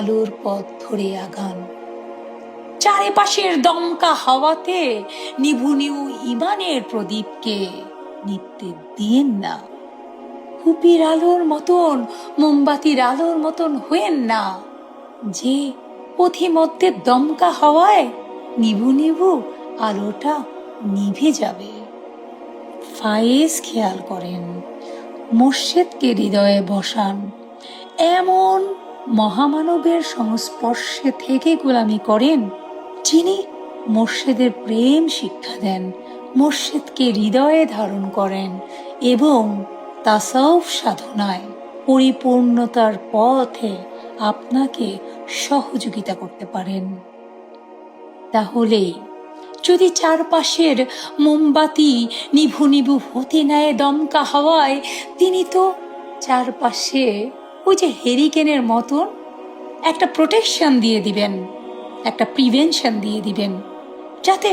আলোর পথ ধরে আগান। চারিপাশের দমকা হাওয়াতে নিভু নিভু ইমানের প্রদীপকে নিত্যে দিয়েন না। কুপির আলোর মতন, মোমবাতির আলোর মতন হয়েন না, যে পথিমধ্যে দমকা হাওয়ায় নিভু নিভু আলোটা নিভে যাবে। ফায়েজ খেয়াল করেন, মোর্শেদকে হৃদয়ে বসান। এমন মহামানবের সংস্পর্শে থেকে গোলামি করেন, যিনি মোর্শেদের প্রেম শিক্ষা দেন, মোর্শেদকে হৃদয়ে ধারণ করেন এবং তাসাউফ সাধনায় পরিপূর্ণতার পথে আপনাকে সহযোগিতা করতে পারেন। তাহলে যদি চারপাশের মোমবাতি নিভু নিভু হতে নেয় দমকা হাওয়ায়, তিনি তো চারপাশে ওই যে হেরিকেনের মতন একটা প্রোটেকশন দিয়ে দিবেন, একটা প্রিভেনশন দিয়ে দিবেন, যাতে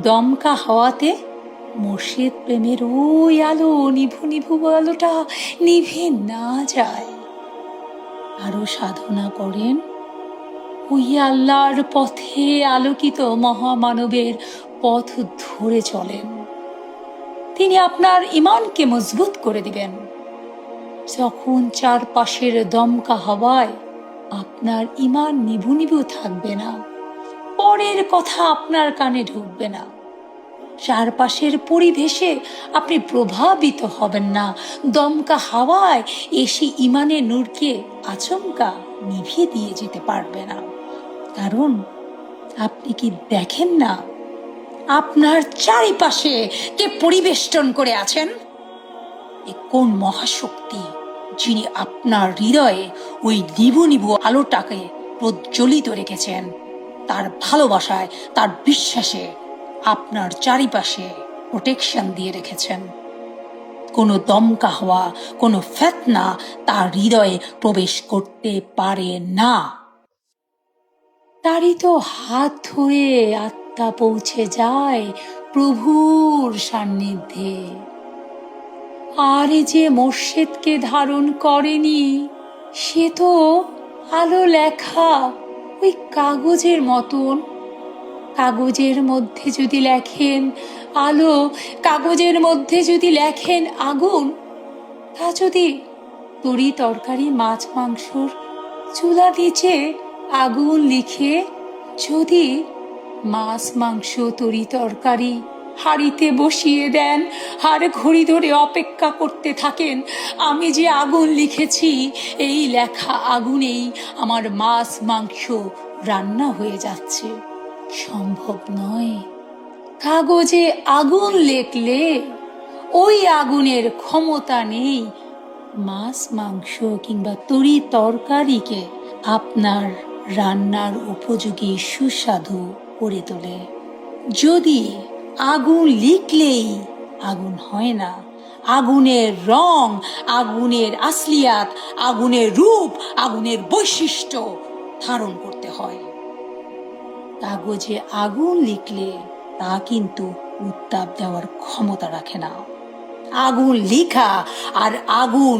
দমকা হাওয়াতে মুর্শিদ প্রেমের ওই আলো, নিভু নিভু আলোটা নিভে না যায়। আরো সাধনা করেন, ওই আল্লাহর পথে আলোকিত মহামানবের পথ ধরে চলেন। তিনি আপনার ইমানকে মজবুত করে দিবেন। যখন চারপাশের দমকা হাওয়ায় আপনার ইমান নিভু নিভু থাকবে না, পরের কথা আপনার কানে ঢুকবে না, চারপাশের পরিবেশে আপনি প্রভাবিত হবেন না, দমকা হাওয়ায় এসে ইমানের নূরকে আচমকা নিভিয়ে দিয়ে যেতে পারবে না। কারণ আপনি কি দেখেন না আপনার চারিপাশে কে পরিবেষ্টন করে আছেন? এ কোন মহাশক্তি, যিনি আপনার হৃদয়ে ওই নিভু নিভু আলোটাকে প্রজ্বলিত রেখেছেন। তার ভালোবাসায়, তার বিশ্বাসে আপনার চারিপাশে প্রোটেকশন দিয়ে রেখেছেন। কোনো দমকা হওয়া, কোনো ফিতনা তার হৃদয়ে প্রবেশ করতে পারে না। তারই তো হাত ধরে আত্মা পৌঁছে যায় প্রভুর সান্নিধ্যে। আর যে মোর্শেদকে ধারণ করেনি, সে তো আলো লেখা ওই কাগজের মতন। কাগজের মধ্যে যদি লেখেন আলো, কাগজের মধ্যে যদি লেখেন আগুন, তা যদি তরি তরকারি মাছ মাংসর চুলা নিচে আগুন লিখে যদি মাছ মাংস তরি তরকারি হাঁড়িতে বসিয়ে দেন আর ঘড়ি ধরে অপেক্ষা করতে থাকেন, আমি যে আগুন লিখেছি, এই লেখা আগুনেই আমার মাছ মাংস রান্না হয়ে যাচ্ছে, সম্ভব নয়। কাগজে আগুন লেখলে ওই আগুনের ক্ষমতা নেই মাছ মাংস কিংবা তরি তরকারিকে আপনার রান্নার উপযোগী সুস্বাদু করে তোলে। যদি আগুন লিখলেই আগুন হয় না, আগুনের রং, আগুনের আসলিয়াত, আগুনের রূপ, আগুনের বৈশিষ্ট্য ধারণ করতে হয়। কাগজে আগুন লিখলে তা কিন্তু উত্তাপ দেওয়ার ক্ষমতা রাখে না। আগুন লিখা আর আগুন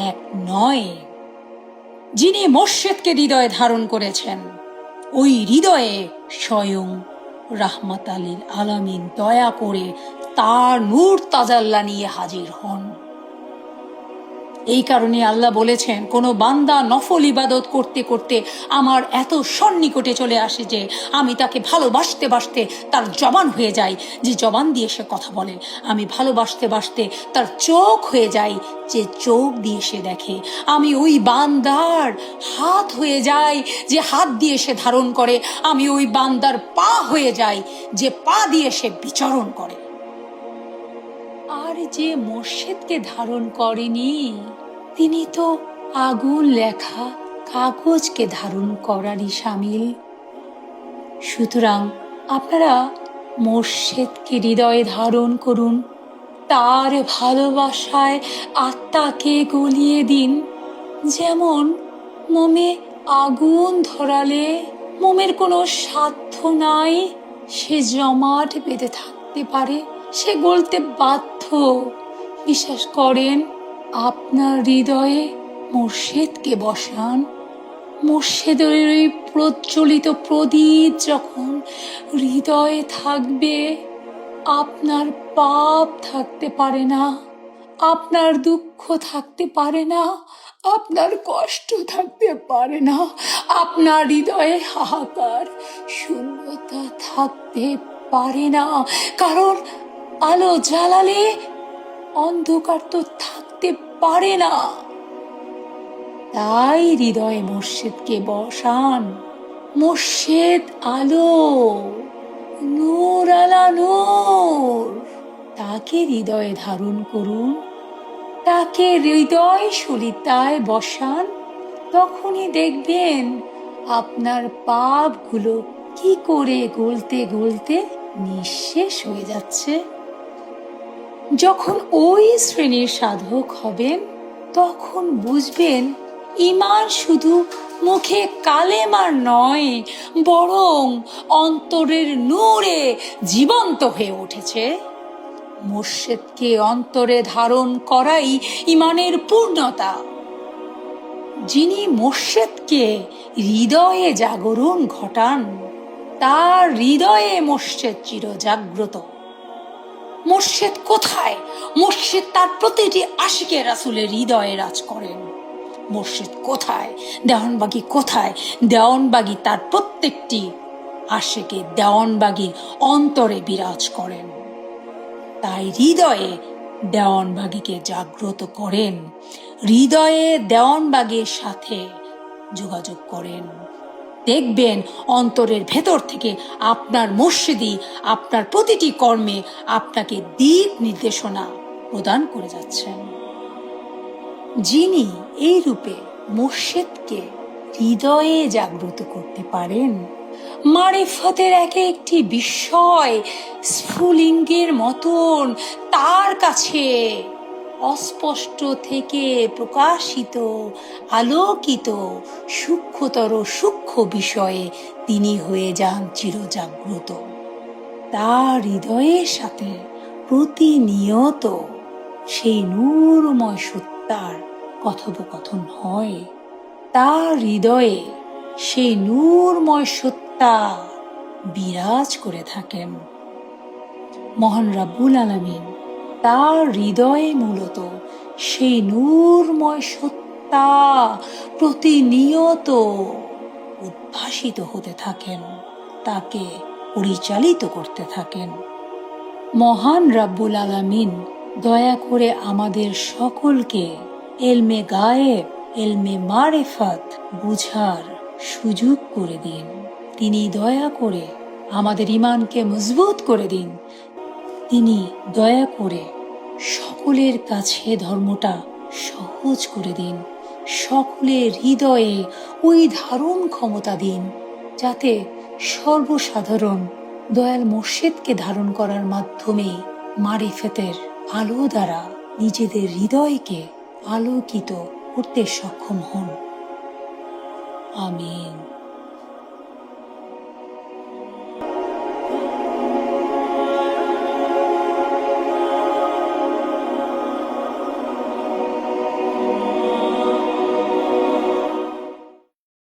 এক নয়। যিনি মোর্শেদকে হৃদয়ে ধারণ করেছেন, ওই হৃদয়ে স্বয়ং রাহমাত আলীল আলামিন দয়া করে তার নূর তাজাল্লা নিয়ে হাজির হন। এই কারণে আল্লাহ বলেছেন, কোনো বান্দা নফল ইবাদত করতে করতে আমার এত সন্নিকটে চলে আসে যে আমি তাকে ভালোবাসতে বাসতে তার জবান হয়ে যাই, যে জবান দিয়ে সে কথা বলে। আমি ভালোবাসতে বাসতে তার চোখ হয়ে যাই, যে চোখ দিয়ে সে দেখে। আমি ওই বান্দার হাত হয়ে যাই, যে হাত দিয়ে সে ধারণ করে। আমি ওই বান্দার পা হয়ে যাই, যে পা দিয়ে সে বিচরণ করে। আর যে মোর্শেদকে ধারণ করেনি, তিনি তো আগুন লেখা কাগজকে ধারণ করারই শামিল। সুতরাং আপনারা মোর্শেদকে হৃদয়ে ধারণ করুন, তার ভালোবাসায় আত্মাকে গলিয়ে দিন। যেমন মোমে আগুন ধরালে মোমের কোনো সাধ্য নাই সে জমাট বেঁধে থাকতে পারে, সে গলতে বাধ্য। বিশ্বাস করেন, আপনার হৃদয়ে মোর্শেদকে বসান, মুর্শিদের ওই প্রজ্বলিত প্রদীপ যখন হৃদয়ে থাকবে, আপনার পাপ থাকতে পারে না, আপনার দুঃখ থাকতে পারে না, আপনার কষ্ট থাকতে পারে না, আপনার হৃদয়ে হাহাকার শূন্যতা থাকতে পারে না। কারণ আলো জ্বালালে অন্ধকার তো থাকতে পারে না। তাই হৃদয়ে মুর্শিদকে বসান। মুর্শিদ আলো, নূর আলা নূর। তাকে হৃদয়ে ধারণ করুন, তাকে হৃদয় সলিতায় বসান। তখনই দেখবেন আপনার পাপগুলো কি করে গলতে গলতে নিঃশেষ হয়ে যাচ্ছে। যখন ওই শ্রেণীর সাধক হবেন, তখন বুঝবেন ঈমান শুধু মুখে কালেমার নয়, বরং অন্তরের নূরে জীবন্ত হয়ে উঠেছে। মুর্শিদকে অন্তরে ধারণ করাই ঈমানের পূর্ণতা। যিনি মুর্শিদকে হৃদয়ে জাগরণ ঘটান, তার হৃদয়ে মুর্শিদ চিরজাগ্রত। মুর্শিদ কোথায়? মুর্শিদ তার প্রতিটি আশিকে রাসূলের হৃদয়ে রাজ করেন। মুর্শিদ কোথায়? দেওয়ানবাগী কোথায়? দেওয়ানবাগী তার প্রত্যেকটি আশিকে দেওয়ানবাগীর অন্তরে বিরাজ করেন। তাই হৃদয়ে দেওয়ানবাগীকে জাগ্রত করেন, হৃদয়ে দেওয়ানবাগীর সাথে যোগাযোগ করেন। দেখবেন অন্তরের ভেতর থেকে আপনার মুর্শিদই আপনার প্রতিটি কর্মে আপনাকে দিক নির্দেশনা প্রদান করে যাচ্ছেন। যিনি এই রূপে মুর্শিদকে হৃদয়ে জাগ্রত করতে পারেন, মারিফতের এক একটি বিষয় স্ফুলিঙ্গের মতন তার কাছে অস্পষ্ট থেকে প্রকাশিত, আলোকিত, সূক্ষ্মতর সূক্ষ্ম বিষয়ে তিনি হয়ে যান চিরজাগ্রত। তার হৃদয়ের সাথে প্রতিনিয়ত সেই নূরময় সত্তার কথোপকথন হয়। তার হৃদয়ে সেই নূরময় সত্তা বিরাজ করে থাকেন। মহান রাব্বুল আলামিন তার হৃদয়ে মূলত সেই নূরময় সত্তা প্রতিনিয়ত উদ্ভাসিত হতে থাকেন, তাকে পরিচালিত করতে থাকেন। মহান রাব্বুল আলামিন দয়া করে আমাদের সকলকে এলমে গায়েব, এলমে মারিফাত বুঝার সুযোগ করে দিন। তিনি দয়া করে আমাদের ঈমানকে মজবুত করে দিন। তিনি দয়া করে সকলের কাছে ধর্মটা সহজ করে দিন। সকলের হৃদয়ে ওই ধারণ ক্ষমতা দিন, যাতে সর্বসাধারণ দয়াল মুর্শিদকে ধারণ করার মাধ্যমে মারিফতের আলো দ্বারা নিজেদের হৃদয়কে আলোকিত করতে সক্ষম হন। আমিন।